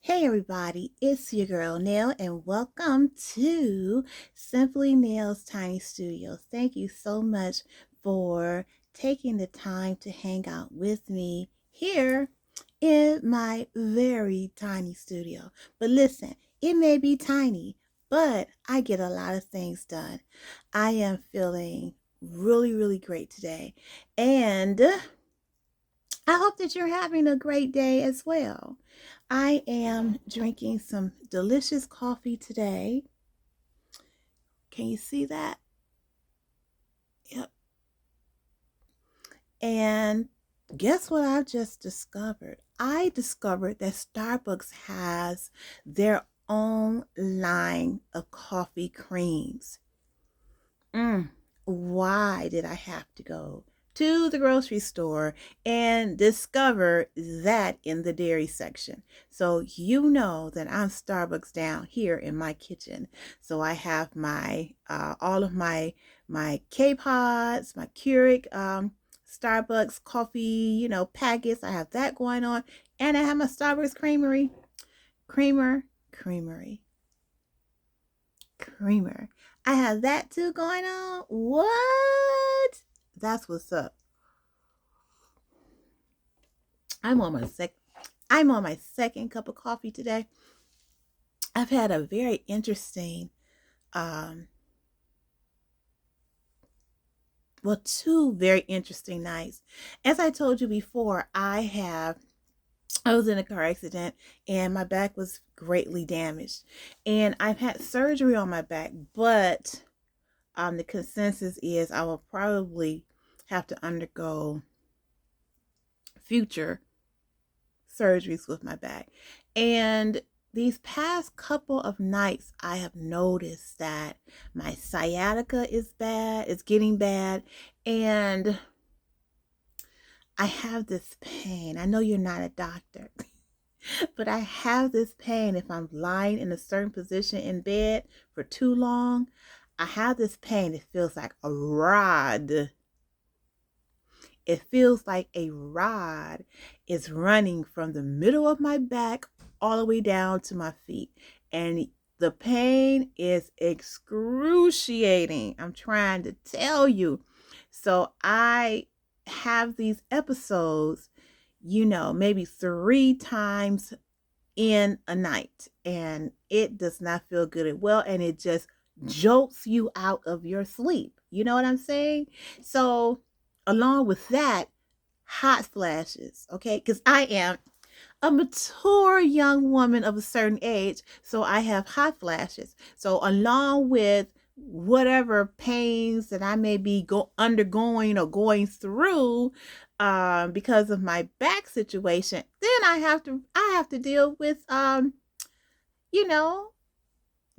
Hey everybody, it's your girl Nell and welcome to Simply Nell's Tiny Studios. Thank you so much for taking the time to hang out with me here in my very tiny studio. But listen, it may be tiny, but I get a lot of things done. I am feeling really great today, and I hope that you're having a great day as well. I am drinking some delicious coffee today. Can you see that? Yep. And guess what I just discovered? I discovered that Starbucks has their own line of coffee creams. Why did I have to go to the grocery store and discover that in the dairy section? So you know that I'm Starbucks down here in my kitchen. So I have my all of my K-Pods, my Keurig Starbucks coffee, packets. I have that going on, and I have my Starbucks creamery creamer. I have that too going on. What? That's what's up. I'm on my second cup of coffee today. I've had a very interesting two very interesting nights. As I told you before, I was in a car accident and my back was greatly damaged. And I've had surgery on my back, but the consensus is I will probably have to undergo future surgeries with my back. And these past couple of nights, I have noticed that my sciatica is bad, it's getting bad, and I have this pain. I know you're not a doctor, but I have this pain if I'm lying in a certain position in bed for too long. I have this pain. It feels like a rod. It feels like a rod is running from the middle of my back all the way down to my feet. And the pain is excruciating. I'm trying to tell you. So I have these episodes, maybe 3 times in a night. And it does not feel good at well. And it just jolts you out of your sleep. You know what I'm saying? So along with that, hot flashes, okay? Because I am a mature young woman of a certain age, so I have hot flashes. So along with whatever pains that I may be undergoing or going through because of my back situation, then I have to deal with you know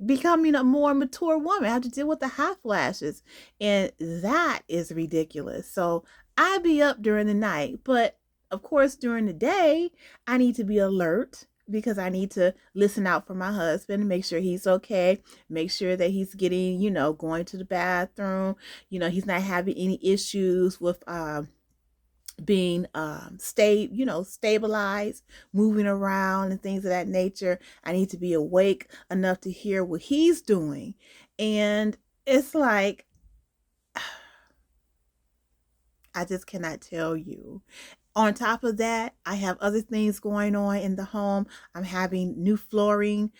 becoming a more mature woman. I have to deal with the hot flashes, and that is ridiculous. So I be up during the night, but of course during the day I need to be alert because I need to listen out for my husband, make sure he's okay, make sure that he's getting, going to the bathroom, he's not having any issues with being stabilized, moving around and things of that nature. I need to be awake enough to hear what he's doing. And it's like, I just cannot tell you. On top of that, I have other things going on in the home. I'm having new flooring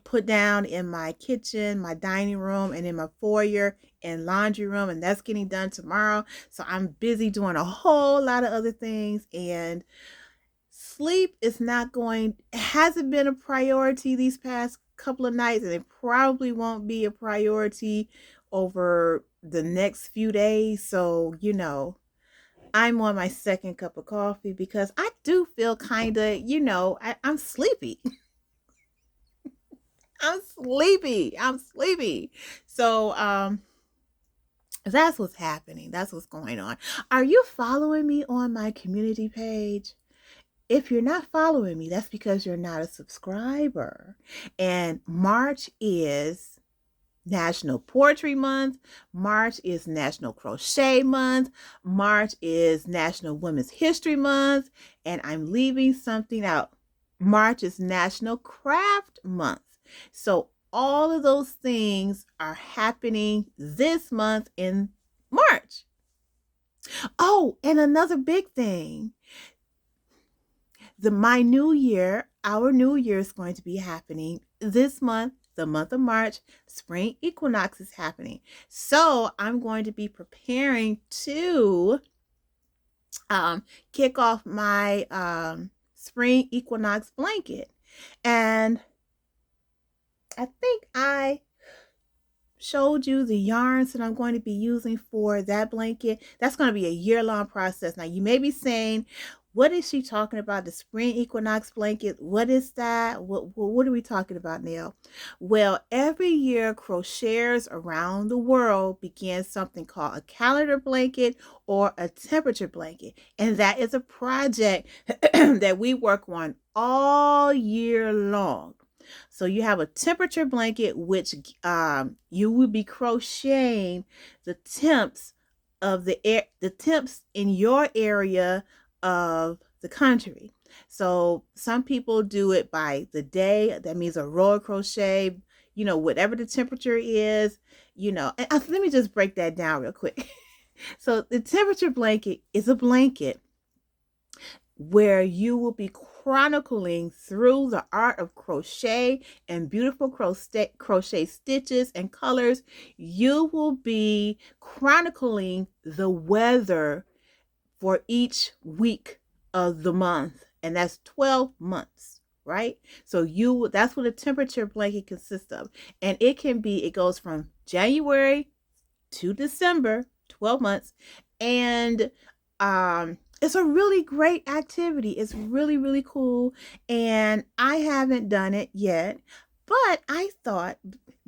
put down in my kitchen, my dining room, and in my foyer and laundry room, and that's getting done tomorrow. So I'm busy doing a whole lot of other things, and sleep hasn't been a priority these past couple of nights, and it probably won't be a priority over the next few days. So, I'm on my second cup of coffee because I do feel kind of, I'm sleepy. I'm sleepy. So, that's what's happening. That's what's going on. Are you following me on my community page? If you're not following me, that's because you're not a subscriber. And March is National Poetry Month. March is National Crochet Month. March is National Women's History Month. And I'm leaving something out. March is National Craft Month. So all of those things are happening this month in March. Oh, and another big thing, our new year is going to be happening this month, the month of March. Spring equinox is happening. So I'm going to be preparing to kick off my spring equinox blanket. And I think I showed you the yarns that I'm going to be using for that blanket. That's going to be a year-long process. Now, you may be saying, what is she talking about? The spring equinox blanket? What is that? What are we talking about, Nell? Well, every year, crocheters around the world begin something called a calendar blanket or a temperature blanket. And that is a project that we work on all year long. So you have a temperature blanket, which you will be crocheting the temps of the temps in your area of the country. So some people do it by the day. That means a row of crochet, whatever the temperature is, and let me just break that down real quick. So the temperature blanket is a blanket where you will be chronicling through the art of crochet and beautiful crochet stitches and colors. You will be chronicling the weather for each week of the month, and that's 12 months, right? So that's what a temperature blanket consists of. And it goes from January to December, 12 months. And it's a really great activity. It's really, really cool. And I haven't done it yet, but I thought,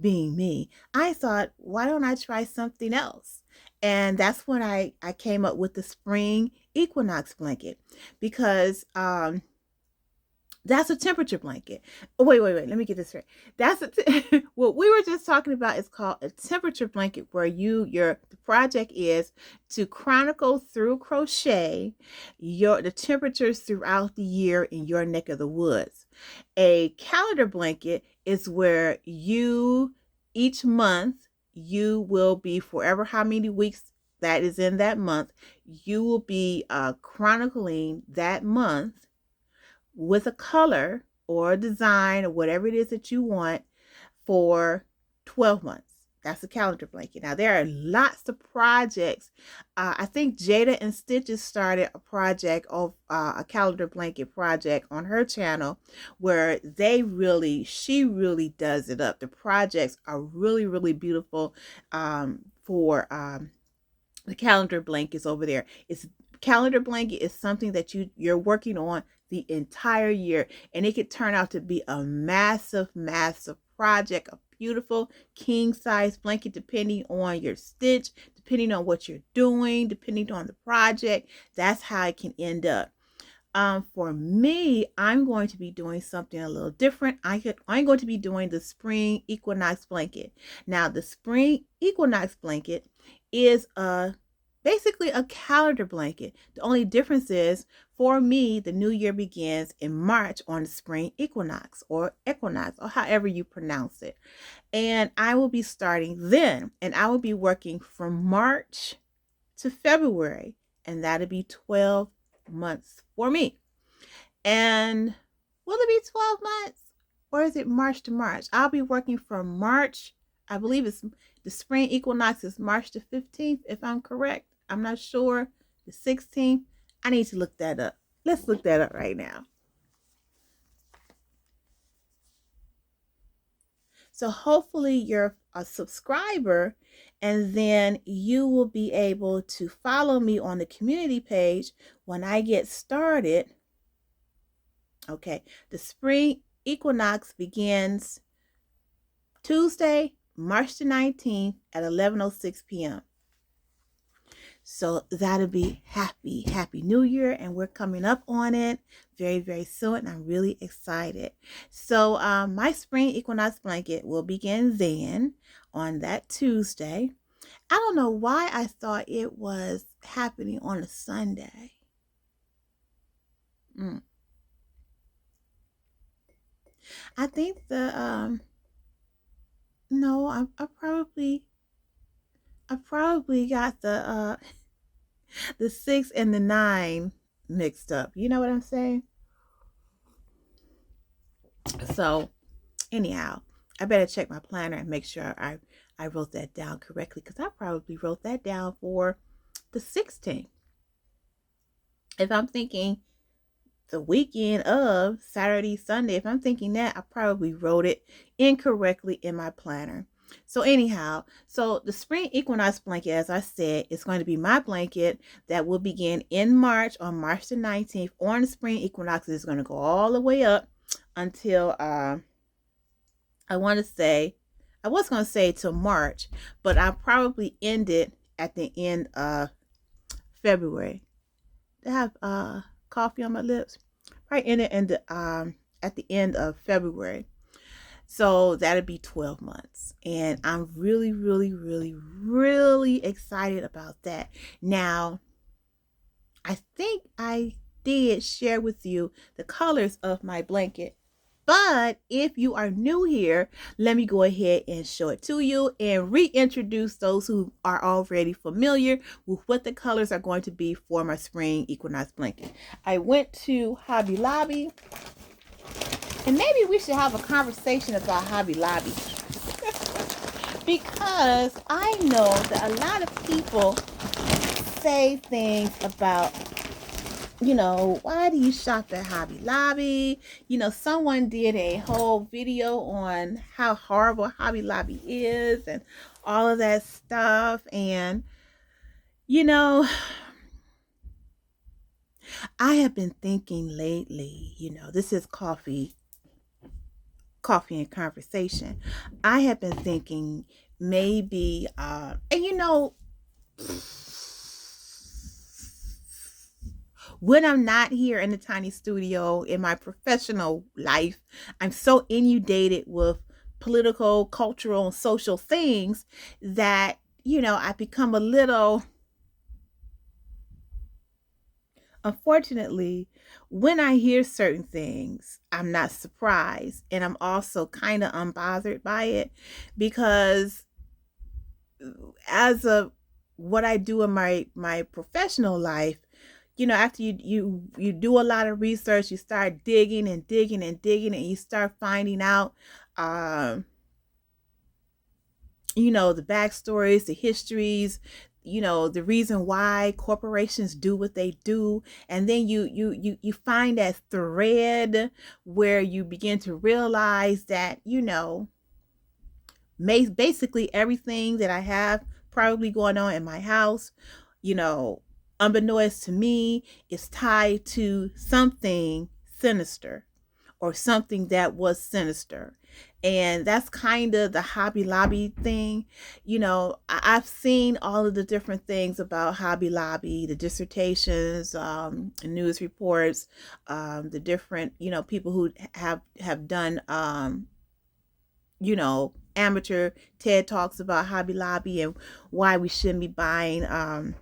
being me, why don't I try something else? And that's when I came up with the spring equinox blanket, because that's a temperature blanket. Oh, wait. Let me get this right. What we were just talking about is called a temperature blanket, where the project is to chronicle through crochet the temperatures throughout the year in your neck of the woods. A calendar blanket is where each month, you will be, forever how many weeks that is in that month, you will be chronicling that month with a color or a design or whatever it is that you want for 12 months. That's a calendar blanket. Now, there are lots of projects. I think Jada and Stitches started a project of a calendar blanket project on her channel, where she really does it up. The projects are really, really beautiful for the calendar blankets over there. Calendar blanket is something that you're working on the entire year, and it could turn out to be a massive project, a beautiful king size blanket, depending on your stitch, depending on what you're doing, depending on the project. That's how it can end up. For me, I'm going to be doing something a little different. I'm going to be doing the spring equinox blanket. Now, the spring equinox blanket is basically a calendar blanket. The only difference is, for me, the new year begins in March on the spring equinox, or however you pronounce it. And I will be starting then, and I will be working from March to February, and that'll be 12 months for me. And will it be 12 months, or is it March to March? I'll be working from March. I believe the spring equinox is March the 15th, if I'm correct. I'm not sure. The 16th. I need to look that up. Let's look that up right now. So hopefully you're a subscriber, and then you will be able to follow me on the community page when I get started. Okay, the spring equinox begins Tuesday, March the 19th at 11:06 p.m. So that'll be happy New Year, and we're coming up on it very, very soon, and I'm really excited. So my spring equinox blanket will begin then on that Tuesday. I don't know why I thought it was happening on a Sunday. I think no, I probably got the 6 and the 9 mixed up. You know what I'm saying? So anyhow, I better check my planner and make sure I wrote that down correctly, because I probably wrote that down for the 16th. If I'm thinking the weekend of Saturday, Sunday, if I'm thinking that, I probably wrote it incorrectly in my planner. So anyhow, so the spring equinox blanket, as I said, is going to be my blanket that will begin in March, on March the 19th. On the spring equinox, is going to go all the way up until I want to say, I was going to say till March, but I'll probably end it at the end of February. I have coffee on my lips. Right in the at the end of February. So that'll be 12 months. And I'm really, really, really, really excited about that. Now, I think I did share with you the colors of my blanket. But if you are new here, let me go ahead and show it to you and reintroduce those who are already familiar with what the colors are going to be for my spring equinox blanket. I went to Hobby Lobby, and maybe we should have a conversation about Hobby Lobby because I know that a lot of people say things about, why do you shop at Hobby Lobby? Someone did a whole video on how horrible Hobby Lobby is and all of that stuff. And, I have been thinking lately, this is coffee and conversation. I have been thinking maybe, when I'm not here in the tiny studio in my professional life, I'm so inundated with political, cultural, and social things that, I become a little, unfortunately, when I hear certain things, I'm not surprised. And I'm also kind of unbothered by it because as of what I do in my professional life, after you do a lot of research, you start digging and digging and digging, and you start finding out, the backstories, the histories, the reason why corporations do what they do. And then you find that thread where you begin to realize that, basically everything that I have probably going on in my house, unbeknownst to me, is tied to something sinister or something that was sinister. And that's kind of the Hobby Lobby thing. I've seen all of the different things about Hobby Lobby, the dissertations, news reports, the different, people who have done, amateur TED Talks about Hobby Lobby and why we shouldn't be buying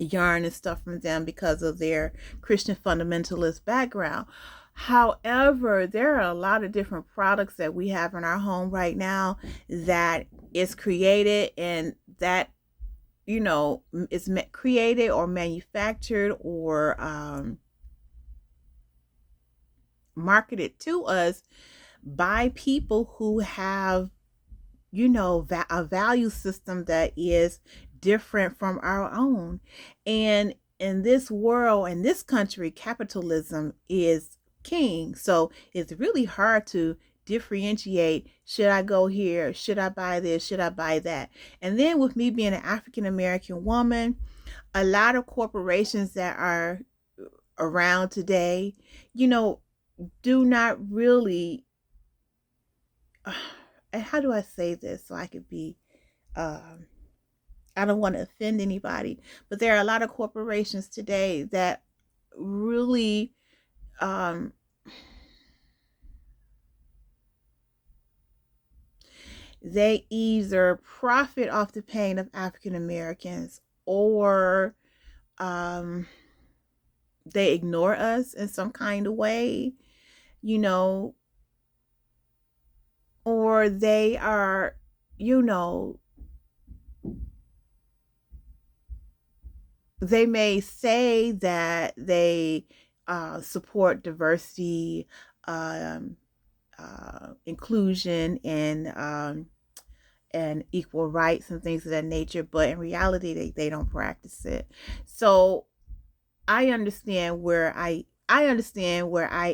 yarn and stuff from them because of their Christian fundamentalist background. However, there are a lot of different products that we have in our home right now that is created and that, is created or manufactured or marketed to us by people who have, a value system that is different from our own. And in this world, in this country, capitalism is king. So it's really hard to differentiate, should I go here, should I buy this, should I buy that. And then with me being an African American woman, a lot of corporations that are around today, do not really, and how do I say this so I could be, I don't want to offend anybody, but there are a lot of corporations today that really, they either profit off the pain of African Americans or they ignore us in some kind of way. or they are, you know, they may say that they support diversity, um, inclusion, and equal rights and things of that nature, but in reality, they don't practice it. So I understand where I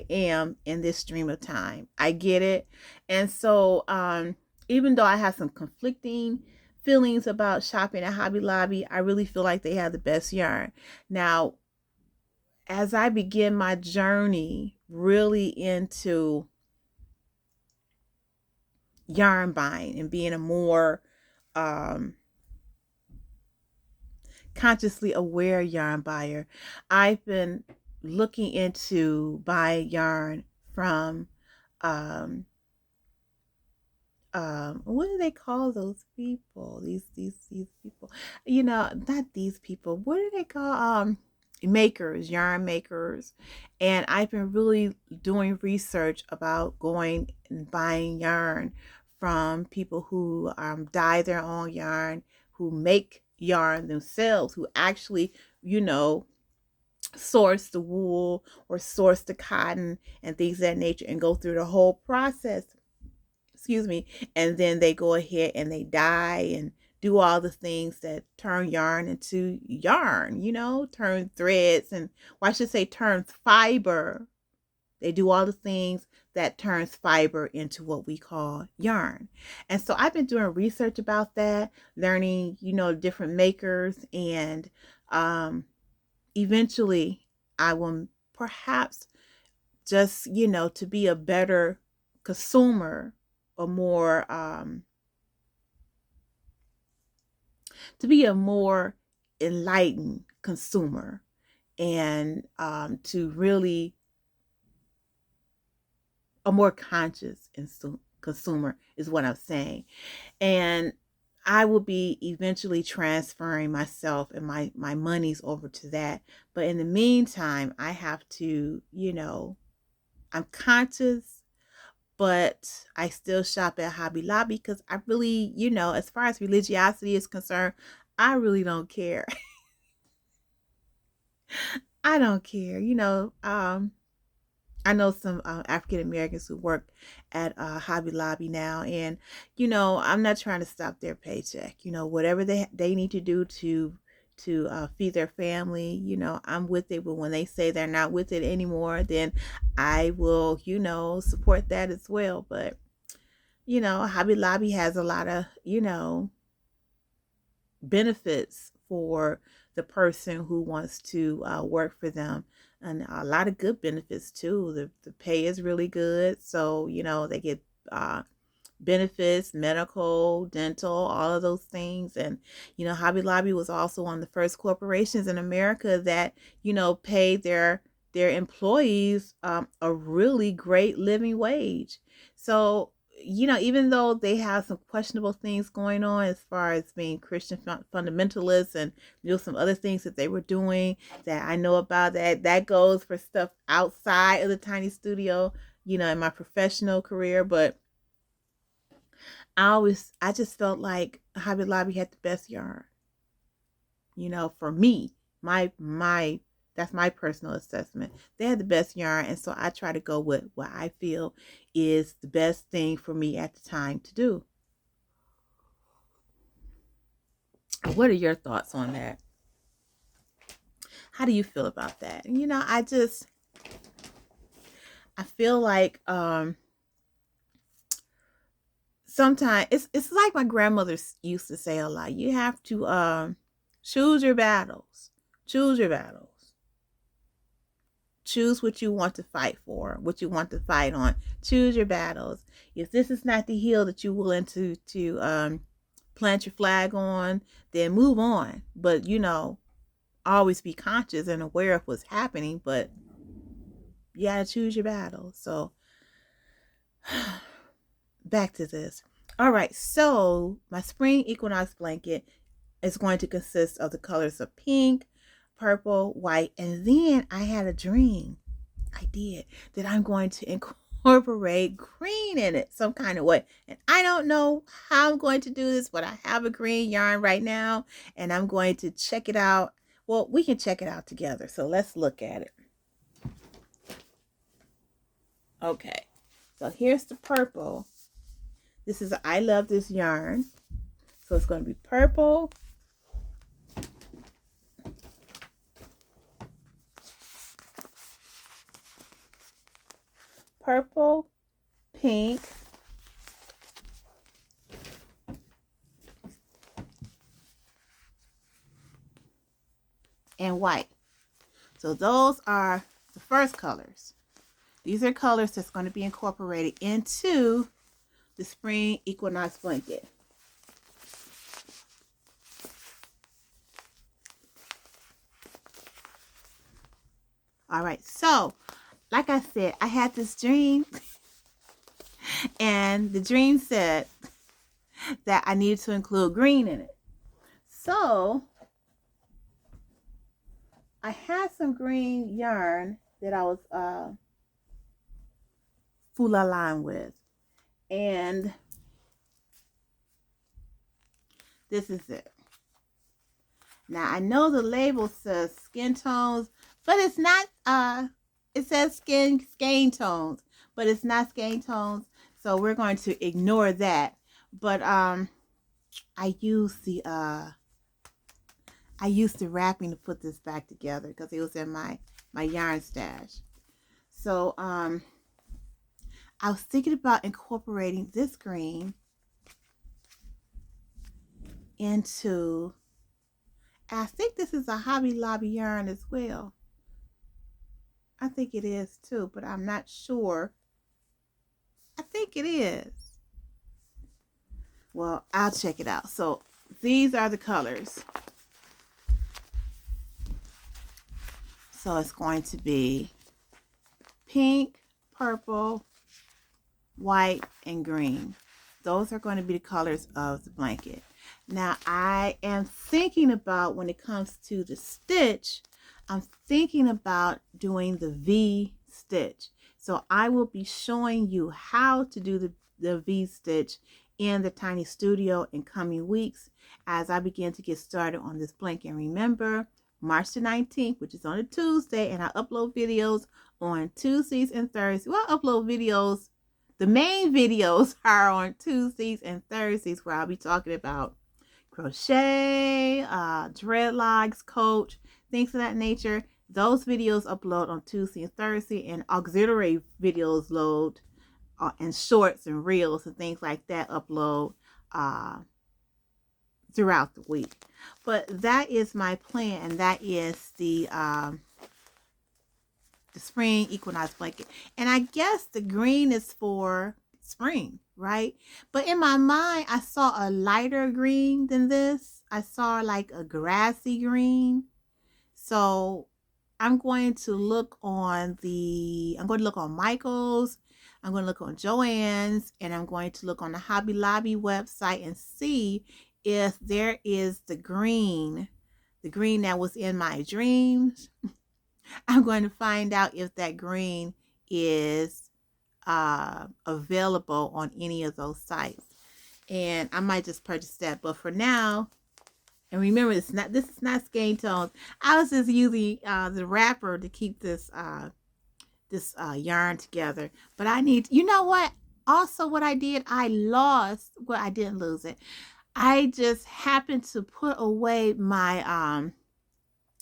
am in this stream of time. I get it. And so even though I have some conflicting feelings about shopping at Hobby Lobby, I really feel like they have the best yarn. Now, as I begin my journey really into yarn buying and being a more um consciously aware yarn buyer, I've been looking into buying yarn from um what do they call those people? These people. You know, not these people. What do they call makers, yarn makers? And I've been really doing research about going and buying yarn from people who dye their own yarn, who make yarn themselves, who actually, you know, source the wool or source the cotton and things of that nature, and go through the whole process, excuse me, and then they go ahead and they dye and do all the things that turn yarn into yarn, you know, turn threads, and well, I should say turns fiber. They do all the things that turns fiber into what we call yarn. And so I've been doing research about that, learning, you know, different makers, and eventually I will perhaps just, you know, to be a better consumer, a more to be a more enlightened consumer, and to really a more conscious consumer is what I'm saying. And I will be eventually transferring myself and my monies over to that. But in the meantime, I have to, you know, I'm conscious, but I still shop at Hobby Lobby because I really, you know, as far as religiosity is concerned, I really don't care. I don't care. You know, I know some African Americans who work at Hobby Lobby now, and you know, I'm not trying to stop their paycheck. You know, whatever they need to do to feed their family, you know, I'm with it. But when they say they're not with it anymore, then I will, you know, support that as well. But you know, Hobby Lobby has a lot of, you know, benefits for the person who wants to work for them, and a lot of good benefits too. The pay is really good, so you know they get uh, benefits, medical, dental, all of those things. And you know, Hobby Lobby was also one of the first corporations in America that, you know, paid their employees a really great living wage. So you know, even though they have some questionable things going on as far as being Christian fundamentalists, and you know, some other things that they were doing that I know about, that goes for stuff outside of the tiny studio, you know, in my professional career. But I just felt like Hobby Lobby had the best yarn, you know, for me. My That's my personal assessment. They had the best yarn, and so I try to go with what I feel is the best thing for me at the time to do. What are your thoughts on that? How do you feel about that? You know, I feel like sometimes it's like my grandmother used to say a lot. You have to choose your battles. Choose your battles. Choose what you want to fight for, what you want to fight on. Choose your battles. If this is not the hill that you're willing to plant your flag on, then move on. But you know, always be conscious and aware of what's happening. But you gotta choose your battles. So back to this. All right, so my spring equinox blanket is going to consist of the colors of pink, purple, white, and then I had a dream. I did that I'm going to incorporate green in it some kind of way. And I don't know how I'm going to do this, but I have a green yarn right now and I'm going to check it out. Well, we can check it out together. So let's look at it. Okay, so here's the purple. This is I love this yarn. So it's going to be purple, purple, pink, and white. So those are the first colors. These are colors that's going to be incorporated into the spring equinox blanket. All right, so like I said, I had this dream and the dream said that I needed to include green in it. So I had some green yarn that I was full-line with, and this is it. Now I know the label says skin tones, but it's not. It says skin tones, but it's not skin tones. So we're going to ignore that. But I used the wrapping to put this back together because it was in my yarn stash. So I was thinking about incorporating this green into, I think this is a Hobby Lobby yarn as well. I think it is too, but I'm not sure. I think it is. Well, I'll check it out. So these are the colors. So it's going to be pink, purple, white, and green. Those are going to be the colors of the blanket. Now I am thinking about, when it comes to the stitch, I'm thinking about doing the V stitch. So I will be showing you how to do the V stitch in the Tiny Studio in coming weeks as I begin to get started on this blanket. And remember, March the 19th, which is on a Tuesday, and I upload videos on Tuesdays and Thursdays. Well, I upload videos. The main videos are on Tuesdays and Thursdays, where I'll be talking about crochet, dreadlocks, coach, things of that nature. Those videos upload on Tuesday and Thursday, and auxiliary videos load and shorts and reels and things like that upload throughout the week. But that is my plan, and that is the spring equinox blanket. And I guess the green is for spring, right? But in my mind, I saw a lighter green than this. I saw like a grassy green. So I'm going to look on Michael's, I'm going to look on Joann's, and I'm going to look on the Hobby Lobby website and see if there is the green that was in my dreams. I'm going to find out if that green is available on any of those sites, and I might just purchase that. But for now, and remember, this is not skein tones. I was just using the wrapper to keep this yarn together. But I need, you know what? Also, what I did, I didn't lose it. I just happened to put away my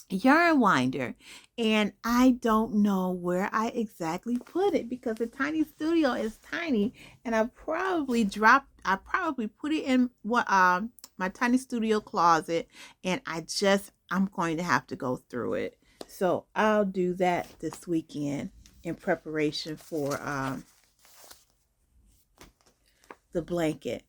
yarn winder, and I don't know where I exactly put it because the Tiny Studio is tiny, and I probably put it in what my Tiny Studio closet, and I'm going to have to go through it. So I'll do that this weekend in preparation for the blanket.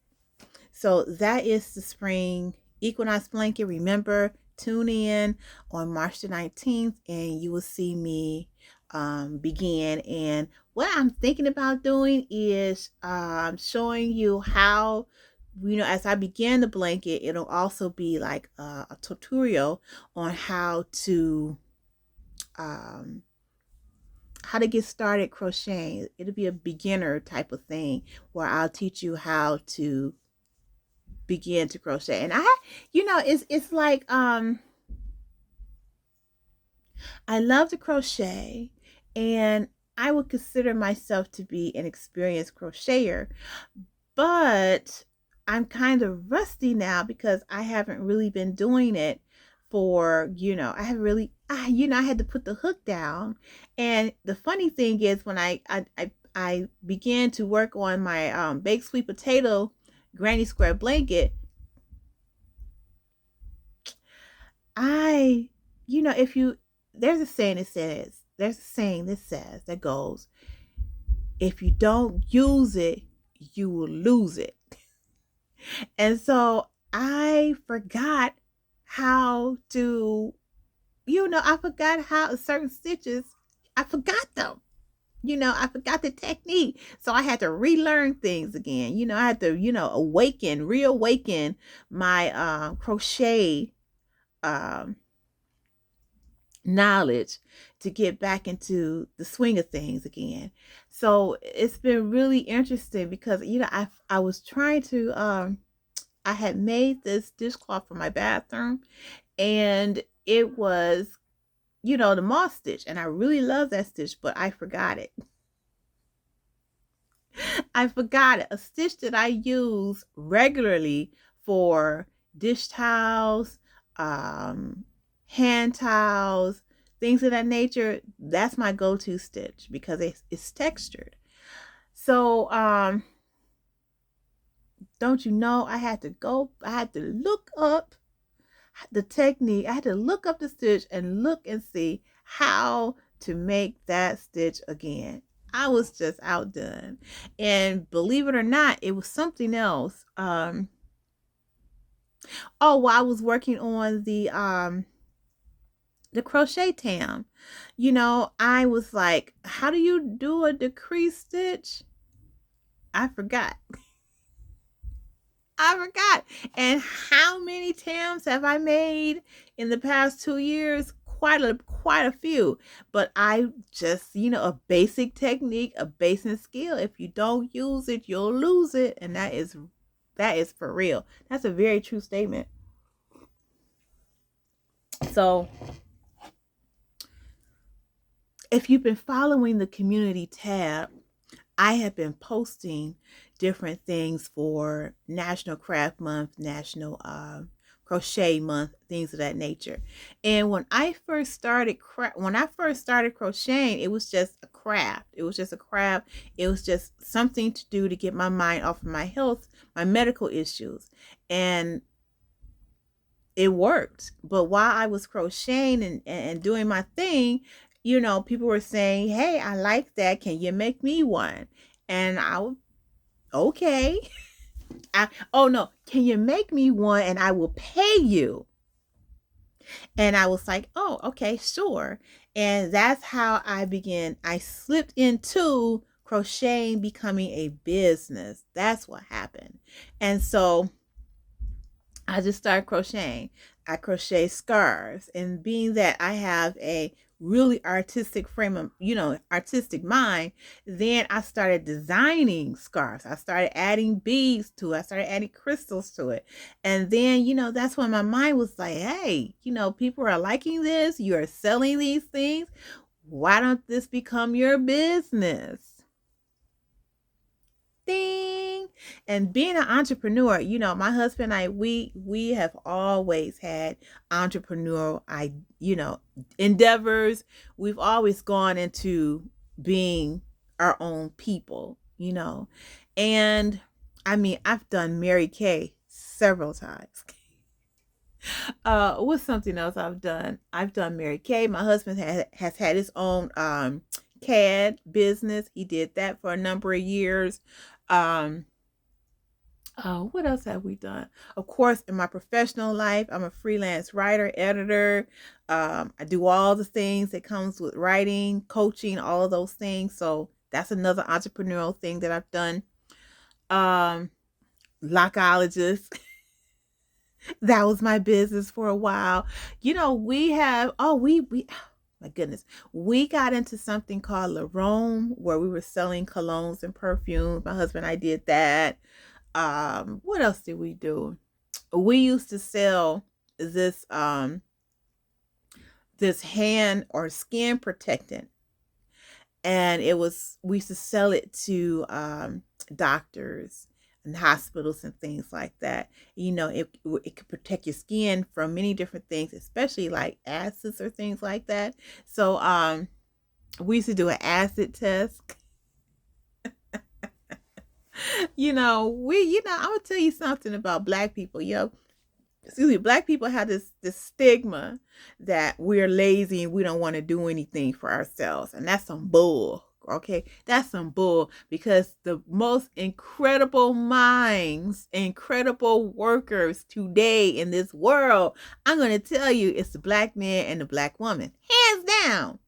So that is the spring equinox blanket. Remember, tune in on March the 19th and you will see me begin. And what I'm thinking about doing is showing you how, as I begin the blanket, it'll also be like a tutorial on how to how to get started crocheting. It'll be a beginner type of thing where I'll teach you how to begin to crochet. And it's like I love to crochet, and I would consider myself to be an experienced crocheter, but I'm kind of rusty now because I haven't really been doing it for, I haven't really, I had to put the hook down. And the funny thing is, when I began to work on my baked sweet potato granny square blanket, I, if you, there's a saying that goes, if you don't use it, you will lose it. And so I forgot how to, I forgot how certain stitches, I forgot them. I forgot the technique. So I had to relearn things again. I had to, reawaken my crochet um knowledge to get back into the swing of things again. So it's been really interesting because I was trying to I had made this dishcloth for my bathroom, and it was the moss stitch, and I really love that stitch, but I forgot it. I forgot it. A stitch that I use regularly for dish towels, hand towels, things of that nature. That's my go-to stitch because it's textured. So don't you know, I had to look up the technique. I had to look up the stitch and look and see how to make that stitch again. I was just outdone. And believe it or not, it was something else. While I was working on the crochet tam, I was like, how do you do a decrease stitch? I forgot. I forgot. And how many tams have I made in the past 2 years? Quite a few. But I just, a basic technique, a basic skill. If you don't use it, you'll lose it. And that is for real. That's a very true statement. So if you've been following the community tab, I have been posting different things for National Craft Month, National Crochet Month, things of that nature. And when I first started crocheting, it was just a craft. It was just something to do to get my mind off of my health, my medical issues. And it worked. But while I was crocheting and doing my thing, people were saying, hey, I like that. Can you make me one? And okay. Oh no, can you make me one and I will pay you? And I was like, oh, okay, sure. And that's how I began. I slipped into crocheting becoming a business. That's what happened. And so I just started crocheting. I crochet scarves, and being that I have a really artistic artistic mind, then I started designing scarves. I started adding beads to it. I started adding crystals to it. And then, that's when my mind was like, hey, people are liking this. You are selling these things. Why don't this become your business? Ding. And being an entrepreneur, my husband and I, we have always had entrepreneurial endeavors. We've always gone into being our own people, and I mean, I've done Mary Kay several times. What's something else I've done? I've done Mary Kay. My husband has had his own CAD business. He did that for a number of years. What else have we done? Of course, in my professional life, I'm a freelance writer, editor. I do all the things that comes with writing, coaching, all of those things. So that's another entrepreneurial thing that I've done. Lockologist. That was my business for a while. We have, my goodness. We got into something called La Rome, where we were selling colognes and perfumes. My husband and I did that. What else did we do? We used to sell this this hand or skin protectant, and we used to sell it to doctors and hospitals and things like that. You know, it could protect your skin from many different things, especially like acids or things like that. So we used to do an acid test. I'm gonna tell you something about Black people. Excuse me, Black people have this stigma that we're lazy and we don't want to do anything for ourselves, and that's some bull. Okay, that's some bull, because the most incredible minds, incredible workers today in this world, I'm going to tell you, it's the Black man and the Black woman, hands down.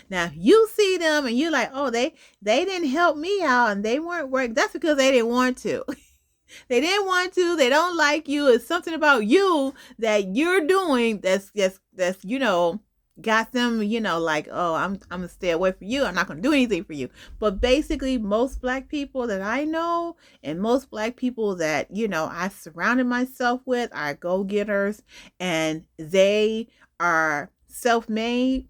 Now you see them and you're like, oh, they didn't help me out and they weren't working. That's because they didn't want to. They didn't want to. They don't like you. It's something about you that you're doing that's got them, like, oh, I'm gonna stay away from you. I'm not gonna do anything for you. But basically, most Black people that I know and most Black people that I surrounded myself with are go-getters, and they are self-made.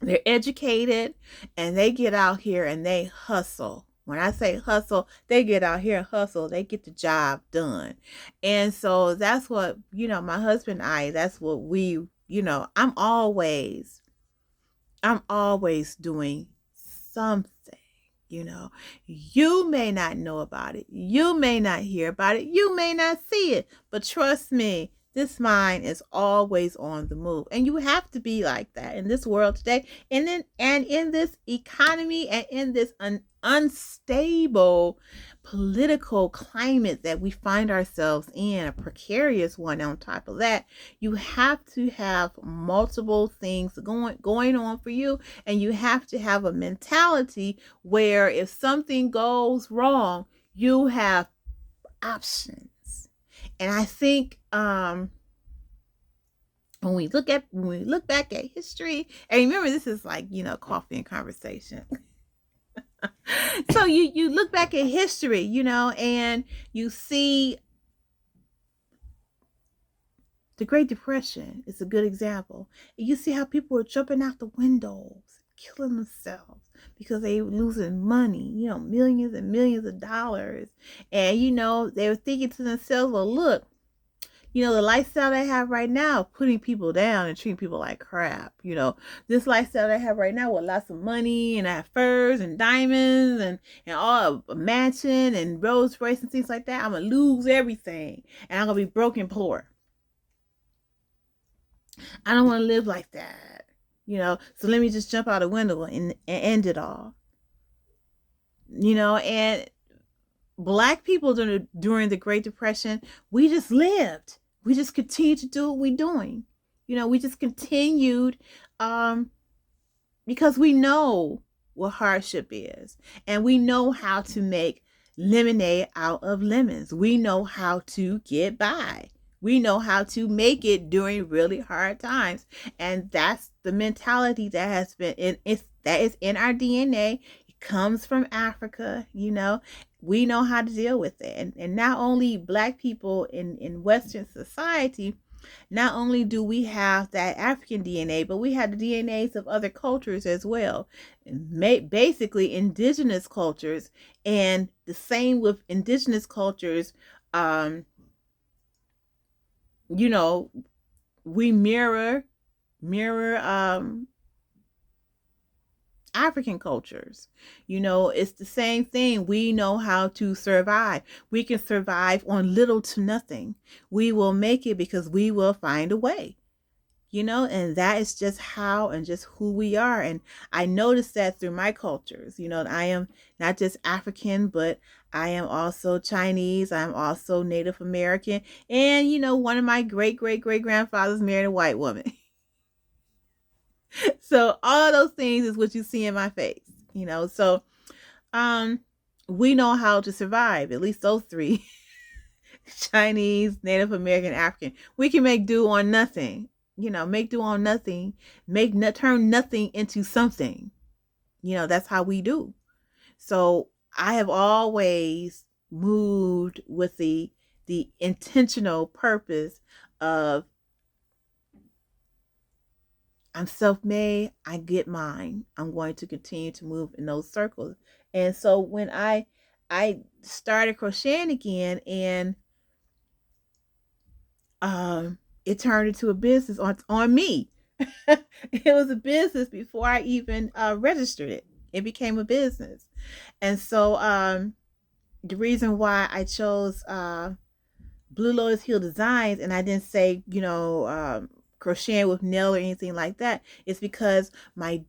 They're educated, and they get out here and they hustle. When I say hustle, they get out here and hustle. They get the job done. And so that's what, my husband and I, that's what we, I'm always doing something. You may not know about it. You may not hear about it. You may not see it. But trust me, this mind is always on the move. And you have to be like that in this world today. And in this economy and in this unstable political climate that we find ourselves in, a precarious one on top of that, you have to have multiple things going on for you, and you have to have a mentality where if something goes wrong, you have options. And I think when we look back at history, and remember, this is like coffee and conversation. So you look back at history, and you see the Great Depression is a good example. You see how people were jumping out the windows, killing themselves because they were losing money, millions and millions of dollars. And, they were thinking to themselves, well, look, the lifestyle they have right now, putting people down and treating people like crap. This lifestyle they have right now with lots of money and have furs and diamonds and all a mansion and Rolls Royce and things like that, I'm going to lose everything and I'm going to be broke and poor. I don't want to live like that, so let me just jump out a window and end it all. And Black people during the Great Depression, we just lived. We just continued to do what we're doing. We just continued because we know what hardship is. And we know how to make lemonade out of lemons. We know how to get by. We know how to make it during really hard times. And that's the mentality that has been that is in our DNA. It comes from Africa, We know how to deal with it. And not only Black people in Western society, not only do we have that African DNA, but we have the DNAs of other cultures as well. Basically, indigenous cultures. And the same with indigenous cultures, we mirror African cultures. It's the same thing. We know how to survive. We can survive on little to nothing. We will make it because we will find a way. And that is just how and just who we are. And I noticed that through my cultures. I am not just African, but I am also Chinese. I'm also Native American. And, one of my great grandfathers married a white woman. So all of those things is what you see in my face, So we know how to survive, at least those three. Chinese, Native American, African. We can make do on nothing. make do on nothing, turn nothing into something. That's how we do. So I have always moved with the intentional purpose of, I'm self-made, I get mine. I'm going to continue to move in those circles. And so when I started crocheting again, and it turned into a business on me. It was a business before I even registered it. It became a business. And so the reason why I chose Blue Lotus Heel Designs, and I didn't say, crocheting with Nell or anything like that, is because my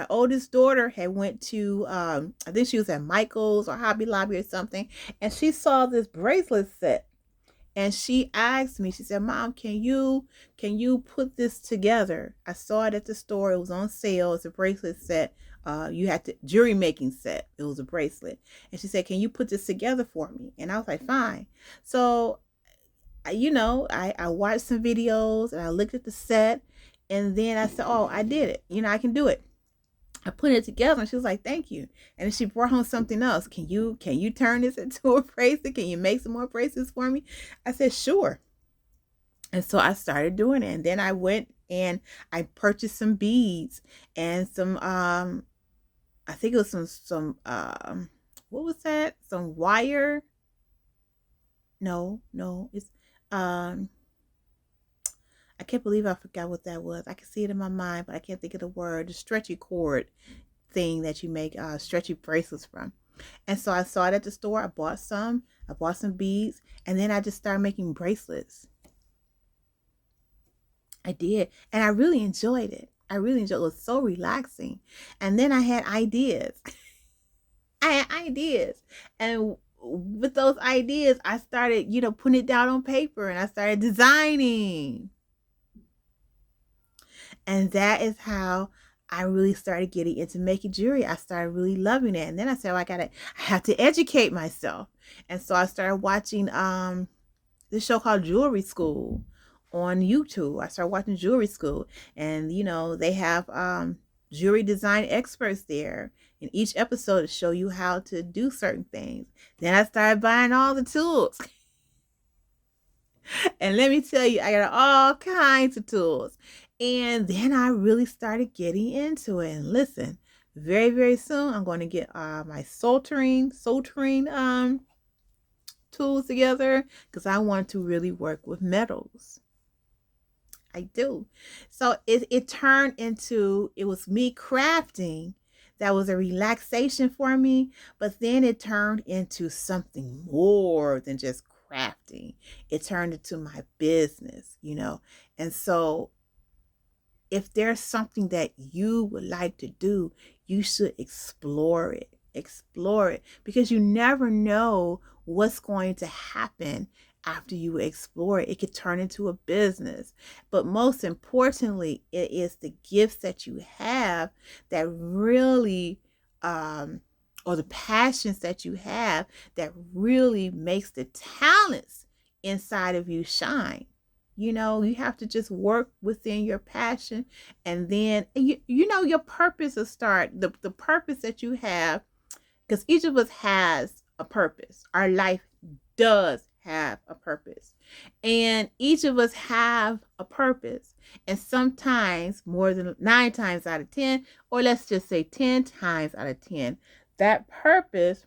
oldest daughter had went to, I think she was at Michael's or Hobby Lobby or something, and she saw this bracelet set. And she asked me, she said, Mom, can you put this together? I saw it at the store. It was on sale. It's a bracelet set. You had to jewelry making set. It was a bracelet. And she said, can you put this together for me? And I was like, fine. So, I watched some videos and I looked at the set, and then I said, oh, I did it. I can do it. I put it together, and she was like, thank you. And then she brought home something else. Can you turn this into a bracelet? Can you make some more bracelets for me? I said, sure. And so I started doing it. And then I went and I purchased some beads and some, I think it was some, what was that? Some wire. No, it's, I can't believe I forgot what that was. I can see it in my mind, but I can't think of the word. The stretchy cord thing that you make stretchy bracelets from. And so I saw it at the store. I bought some beads, and then I just started making bracelets. I did, and I really enjoyed it. It was so relaxing. And then I had ideas. And with those ideas, I started, putting it down on paper, and I started designing. And that is how I really started getting into making jewelry. I started really loving it. And then I said, I have to educate myself. And so I started watching this show called Jewelry School on YouTube. I started watching Jewelry School, and they have jewelry design experts there in each episode to show you how to do certain things. Then I started buying all the tools. And let me tell you, I got all kinds of tools. And then I really started getting into it. And listen, very, very soon I'm going to get my soldering tools together, because I want to really work with metals. I do. So it turned into, it was me crafting. That was a relaxation for me, but then it turned into something more than just crafting. It turned into my business, And so if there's something that you would like to do, you should explore it. Explore it, because you never know what's going to happen after you explore it. It could turn into a business. But most importantly, it is the gifts that you have that really, or the passions that you have that really makes the talents inside of you shine. You have to just work within your passion, and then your purpose will start, the purpose that you have, because each of us has a purpose. Our life does have a purpose, and each of us have a purpose. And sometimes, more than 9 times out of 10, or let's just say 10 times out of 10, that purpose,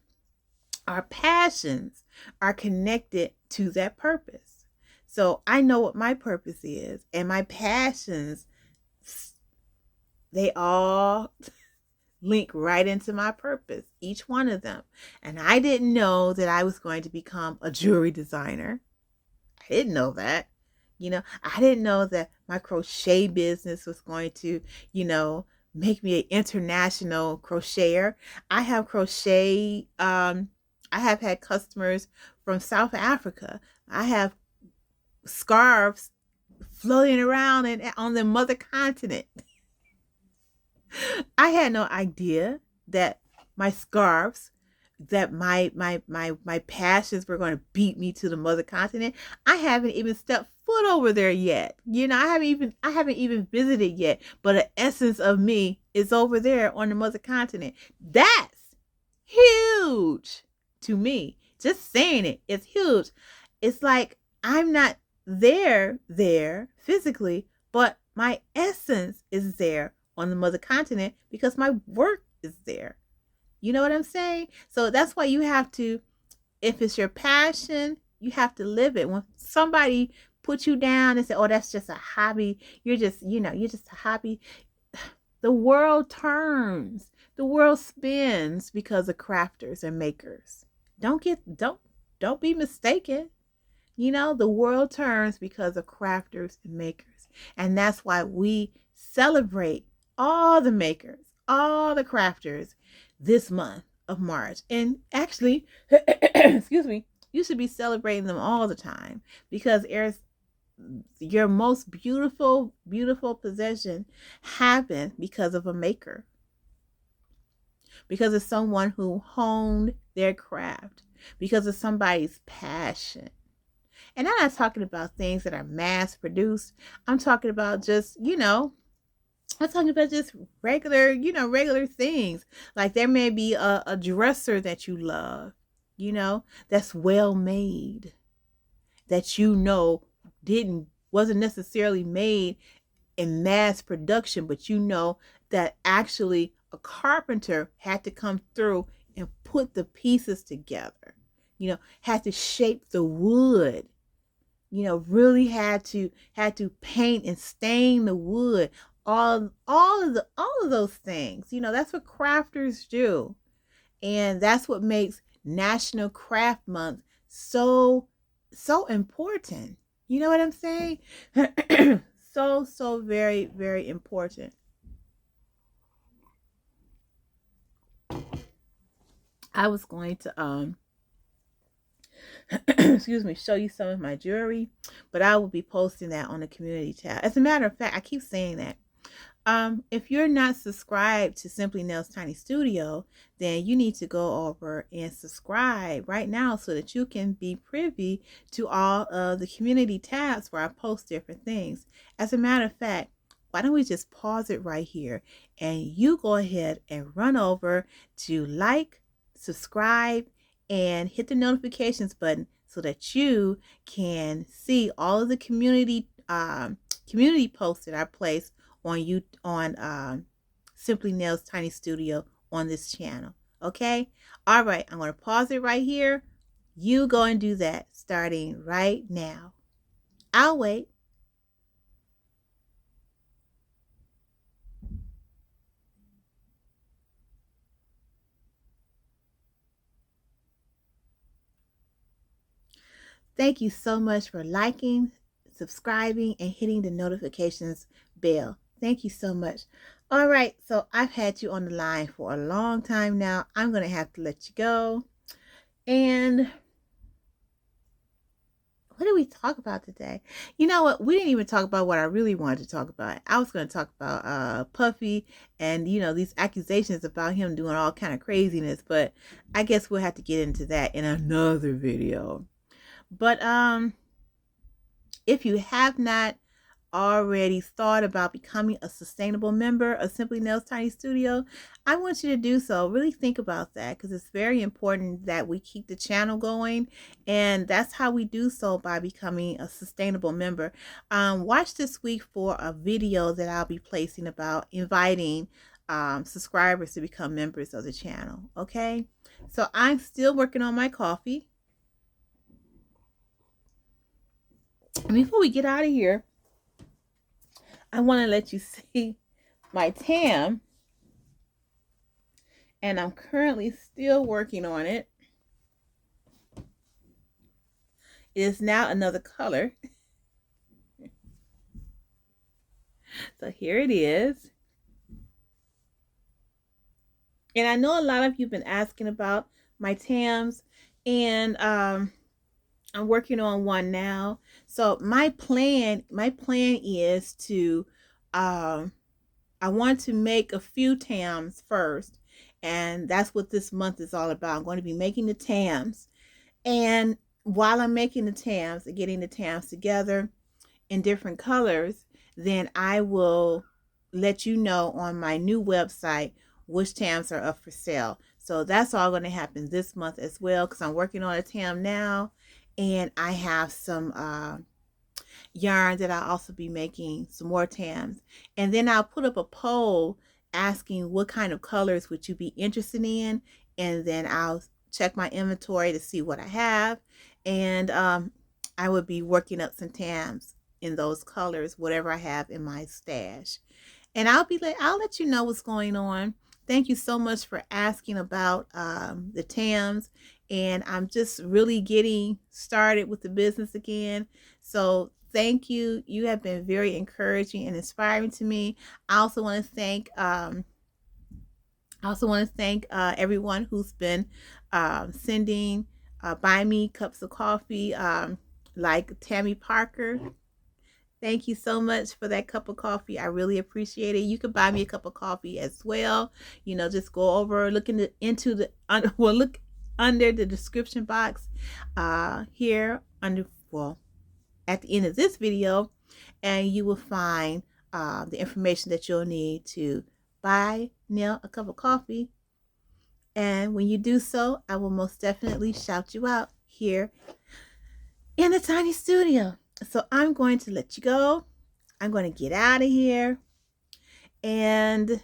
our passions, are connected to that purpose. So I know what my purpose is, and my passions, they all link right into my purpose, each one of them. And I didn't know that I was going to become a jewelry designer. I didn't know that. I didn't know that my crochet business was going to, make me an international crocheter. I have I have had customers from South Africa. I have scarves floating around on the mother continent. I had no idea that my scarves that my passions were going to beat me to the mother continent. I haven't even stepped foot over there yet. I haven't even visited yet, but the essence of me is over there on the mother continent. That's huge to me. Just saying it's huge. It's like I'm not there physically, but my essence is there on the mother continent because my work is there. You know what I'm saying? So that's why you have to, if it's your passion, you have to live it. When somebody puts you down and say, oh, that's just a hobby, you're just a hobby. The world turns, the world spins because of crafters and makers. Don't be mistaken. The world turns because of crafters and makers. And that's why we celebrate all the makers, all the crafters this month of March. And actually, excuse me, you should be celebrating them all the time because your most beautiful, beautiful possession happened because of a maker, because of someone who honed their craft, because of somebody's passion. And I'm not talking about things that are mass produced. I'm talking about just, I'm talking about just regular, regular things. Like there may be a dresser that you love, that's well made, that wasn't necessarily made in mass production, but that actually a carpenter had to come through and put the pieces together, had to shape the wood, really had to paint and stain the wood, all of those things. That's what crafters do. And that's what makes National Craft Month so important. You know what I'm saying? So very, very important. I was going to excuse me, show you some of my jewelry, but I will be posting that on the community tab. As a matter of fact, I keep saying that. If you're not subscribed to Simply Nell's Tiny Studio, then you need to go over and subscribe right now so that you can be privy to all of the community tabs where I post different things. As a matter of fact, why don't we just pause it right here and you go ahead and run over to like, subscribe, and hit the notifications button so that you can see all of the community posts that I place on Simply Nell's Tiny Studio on this channel. Okay? All right, I'm going to pause it right here. You go and do that starting right now. I'll wait. Thank you so much for liking, subscribing, and hitting the notifications bell. Thank you so much. All right, so I've had you on the line for a long time now. I'm going to have to let you go. And what did we talk about today? You know what? We didn't even talk about what I really wanted to talk about. I was going to talk about Puffy and, these accusations about him doing all kind of craziness. But I guess we'll have to get into that in another video. But if you have not already thought about becoming a sustainable member of Simply Nell's Tiny Studio, I want you to do so. Really think about that because it's very important that we keep the channel going, and that's how we do so, by becoming a sustainable member. Watch this week for a video that I'll be placing about inviting subscribers to become members of the channel. Okay, so I'm still working on my coffee. And before we get out of here, I want to let you see my tam. And I'm currently still working on it. It is now another color. So here it is. And I know a lot of you have been asking about my tams, and I'm working on one now. So my plan is to I want to make a few tams first, And that's what this month is all about. I'm going to be making the tams. And while I'm making the tams and getting the tams together in different colors, then I will let you know on my new website which tams are up for sale. So that's all going to happen this month as well, because I'm working on a tam now, and I have some yarn that I'll also be making some more tams. And then I'll put up a poll asking what kind of colors would you be interested in, and then I'll check my inventory to see what I have, and I would be working up some tams in those colors, whatever I have in my stash. And I'll let you know what's going on. Thank you so much for asking about the tams, and I'm just really getting started with the business again. So thank you. You have been very encouraging and inspiring to me. I also want to thank everyone who's been sending buy me cups of coffee, like Tammy Parker. Thank you so much for that cup of coffee. I really appreciate it. You can buy me a cup of coffee as well. You know, just go over, look look under the description box here under, at the end of this video, and you will find the information that you'll need to buy Nell a cup of coffee. And when you do so, I will most definitely shout you out here in the tiny studio. So I'm going to let you go. I'm going to get out of here. And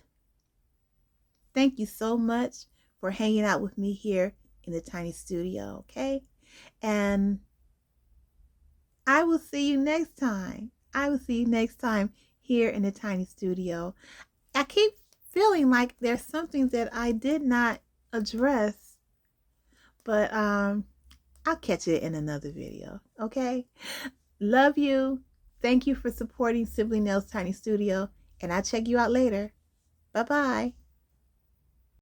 thank you so much for hanging out with me here in the tiny studio, okay? And I will see you next time. I will see you next time here in the tiny studio. I keep feeling like there's something that I did not address, but I'll catch it in another video, okay? Love you. Thank you for supporting Sibling Nell's Tiny Studio, and I'll check you out later. Bye-bye.